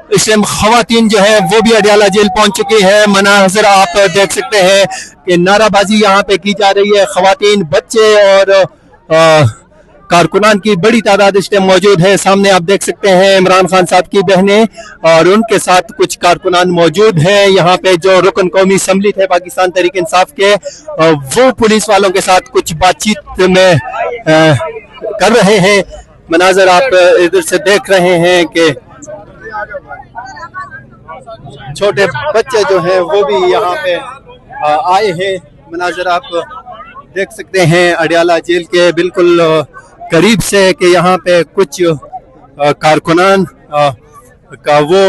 इस टाइम खवातीन जो है वो भी अडियाला जेल पहुंच चुकी है। मनाजर आप देख सकते हैं कि नाराबाजी यहाँ पे की जा रही है। खवातीन, बच्चे और कारकुनान की बड़ी तादाद इस टाइम मौजूद है। सामने आप देख सकते हैं इमरान खान साहब की बहनें और उनके साथ कुछ कारकुनान मौजूद हैं। यहाँ पे जो रुकन कौमी असम्बली थे पाकिस्तान तहरीक इंसाफ के, वो पुलिस वालों के साथ कुछ बातचीत में कर रहे हैं। मनाजर आप इधर से देख रहे हैं कि छोटे बच्चे जो हैं वो भी यहाँ पे आए हैं। मनाजर आप देख सकते हैं अडियाला जेल के बिल्कुल करीब से कि यहाँ पे कुछ कारकुनान का वो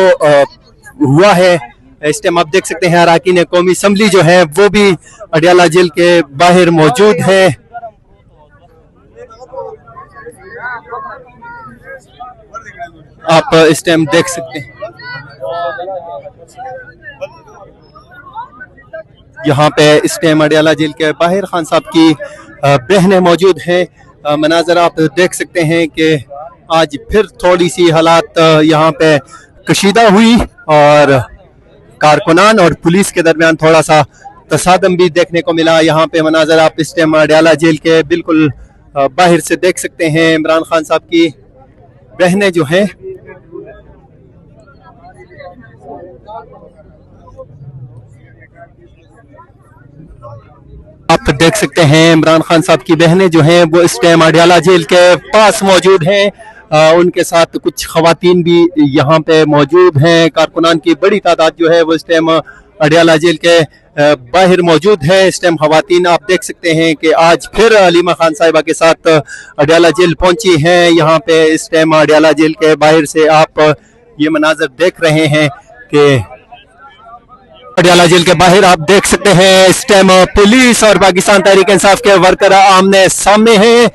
हुआ है। इस टाइम आप देख सकते हैं अरकान कौमी असम्बली जो है वो भी अडियाला जेल के बाहर मौजूद है। आप इस टाइम देख सकते हैं यहाँ पे इस टाइम अडियाला जेल के बाहर खान साहब की बहनें मौजूद हैं। मनाजर आप देख सकते हैं कि आज फिर थोड़ी सी हालात यहाँ पे कशीदा हुई और कारकुनान और पुलिस के दरमियान थोड़ा सा तसादम भी देखने को मिला। यहाँ पे मनाजर आप इस टाइम अडियाला जेल के बिल्कुल बाहर से देख सकते हैं। इमरान खान साहब की बहनें जो हैं आप देख सकते हैं इमरान खान साहब की बहनें जो हैं वो इस टाइम अडियाला जेल के पास मौजूद हैं। उनके साथ कुछ खवातीन भी यहाँ पे मौजूद हैं। कारकुनान की बड़ी तादाद जो है वो इस टाइम अडियाला जेल के बाहर मौजूद है। इस टाइम खवातीन आप देख सकते हैं कि आज फिर अलीमा खान साहिबा के साथ अडियाला जेल पहुंची हैं। यहाँ पे इस टाइम अडियाला जेल के बाहर से आप ये मनाजर देख रहे हैं कि अडियाला जेल के बाहर आप देख सकते हैं इस टाइम पुलिस और पाकिस्तान तहरीक इंसाफ के वर्कर आमने सामने हैं।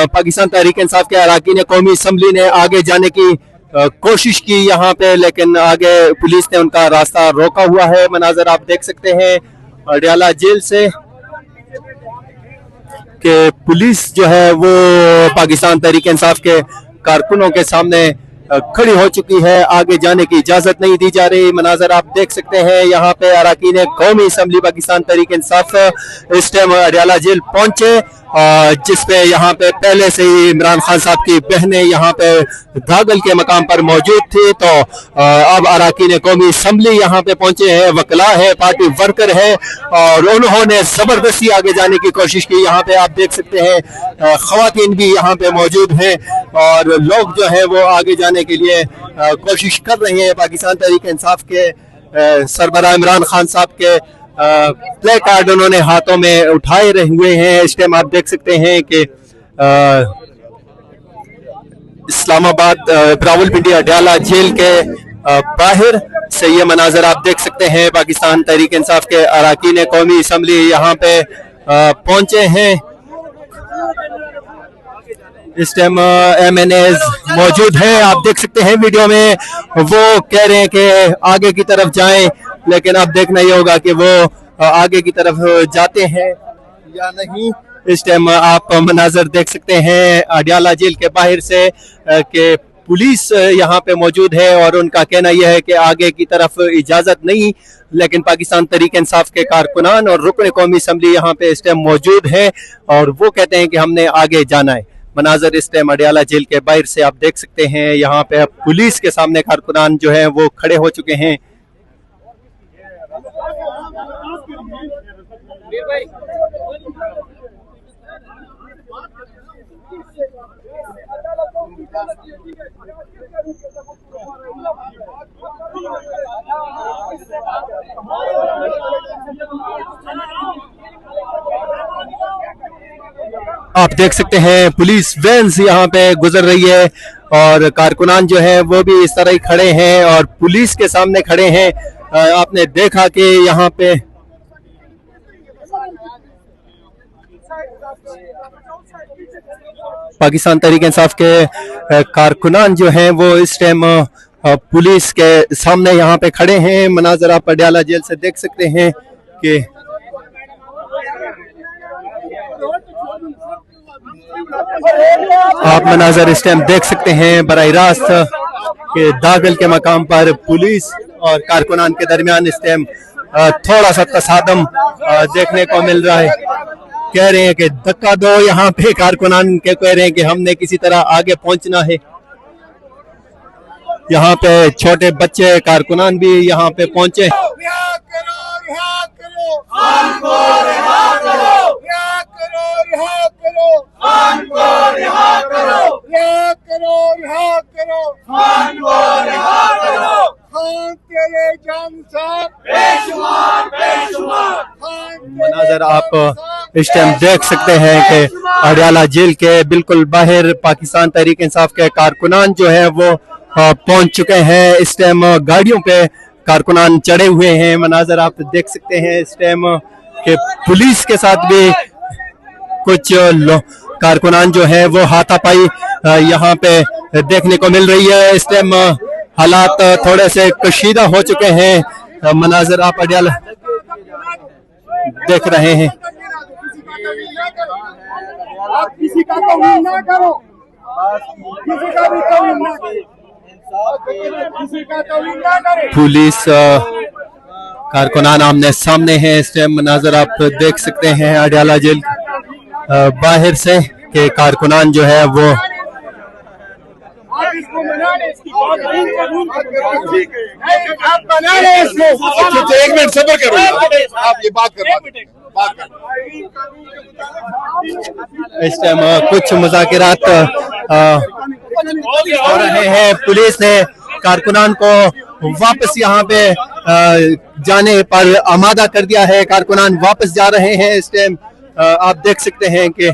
पाकिस्तान तहरीक इंसाफ के अरकान कौमी असम्बली ने आगे जाने की कोशिश की यहाँ पे, लेकिन आगे पुलिस ने उनका रास्ता रोका हुआ है। मनाजर आप देख सकते हैं अडियाला जेल से कि पुलिस जो है वो पाकिस्तान तहरीक इंसाफ के कारकुनों के सामने खड़ी हो चुकी है। आगे जाने की इजाजत नहीं दी जा रही। मनाजर आप देख सकते हैं यहाँ पे अरकान कौमी असम्बली पाकिस्तान तहरीक इंसाफ इस टाइम अडियाला जेल पहुंचे, जिसपे यहाँ पे पहले से ही इमरान खान साहब की बहनें यहाँ पे धागल के मकाम पर मौजूद थी। तो अब अरकान कौमी असम्बली यहाँ पे पहुंचे हैं, वकला है, पार्टी वर्कर है और उन्होंने जबरदस्ती आगे जाने की कोशिश की। यहाँ पे आप देख सकते हैं खवातीन भी यहाँ पे मौजूद हैं और लोग जो है वो आगे जाने के लिए कोशिश कर रहे हैं। पाकिस्तान तहरीक इंसाफ के सरबराह इमरान खान साहब के प्ले कार्ड उन्होंने हाथों में उठाए हुए हैं। इस टाइम आप देख सकते हैं कि इस्लामाबाद रावलपिंडी अडियाला जेल के बाहर से ये मनाजर आप देख सकते हैं। पाकिस्तान तहरीक इंसाफ के अरकान कौमी असम्बली यहाँ पे पहुंचे हैं। इस टाइम MNAs मौजूद हैं। आप देख सकते हैं वीडियो में वो कह रहे हैं कि आगे की तरफ जाएं, लेकिन अब देखना ये होगा कि वो आगे की तरफ जाते हैं या नहीं। इस टाइम आप मनाजर देख सकते हैं अडियाला जेल के बाहर से कि पुलिस यहाँ पे मौजूद है और उनका कहना यह है कि आगे की तरफ इजाजत नहीं, लेकिन पाकिस्तान तहरीक इंसाफ के कारकुनान और रुकन कौमी असम्बली यहाँ पे इस टाइम मौजूद है और वो कहते हैं कि हमने आगे जाना है। मनाजर इस टाइम अडियाला जेल के बाहर से आप देख सकते हैं। यहाँ पे पुलिस के सामने कारकुनान जो है वो खड़े हो चुके हैं। आप देख सकते हैं पुलिस वैन्स यहाँ पे गुजर रही है और कारकुनान जो है वो भी इस तरह ही खड़े हैं और पुलिस के सामने खड़े हैं। आपने देखा कि यहाँ पे पाकिस्तान तहरीक इंसाफ के कारकुनान जो हैं वो इस टाइम पुलिस के सामने यहाँ पे खड़े हैं। मनाजर आप अडियाला जेल से देख सकते हैं कि आप मनाजर इस टाइम देख सकते हैं बराह रास्त कि दाखिल के मकाम पर पुलिस और कारकुनान के दरमियान इस टाइम थोड़ा सा तसादम देखने को मिल रहा है। कह रहे हैं कि धक्का दो, यहाँ पे कारकुनान के कह रहे हैं कि हमने किसी तरह आगे पहुंचना है। यहाँ पे छोटे बच्चे कारकुनान भी यहाँ पे पहुंचे। मनाजर आप इस टाइम देख सकते हैं कि अडयाला जेल के बिल्कुल बाहर पाकिस्तान तहरीक इंसाफ के कारकुनान जो है वो पहुंच चुके हैं। इस टाइम गाड़ियों पे कारकुनान चढ़े हुए हैं। मनाजर आप देख सकते हैं इस टाइम के पुलिस के साथ भी कुछ कारकुनान जो है वो हाथापाई यहाँ पे देखने को मिल रही है। इस टाइम हालात थोड़े से कशीदा हो चुके हैं। मनाजर आप अडयाला देख रहे हैं। किसी का तौहीन ना करो, किसी का भी तौहीन ना करो, किसी का तौहीन ना करो। पुलिस कारकुनान आमने सामने हैं। इस टाइम मनाजर आप देख सकते हैं अडयाला जेल बाहर से कि कारकुनान जो है वो आप इसको मना ले, आप बना ले इसको। एक मिनट सब्र करो, आप ये बात करो। इस टाइम कुछ मुज़ाकिरात हो रहे हैं। पुलिस ने कारकुनान को वापस यहाँ पे जाने पर आमादा कर दिया है। कारकुनान वापस जा रहे हैं। इस टाइम आप देख सकते हैं कि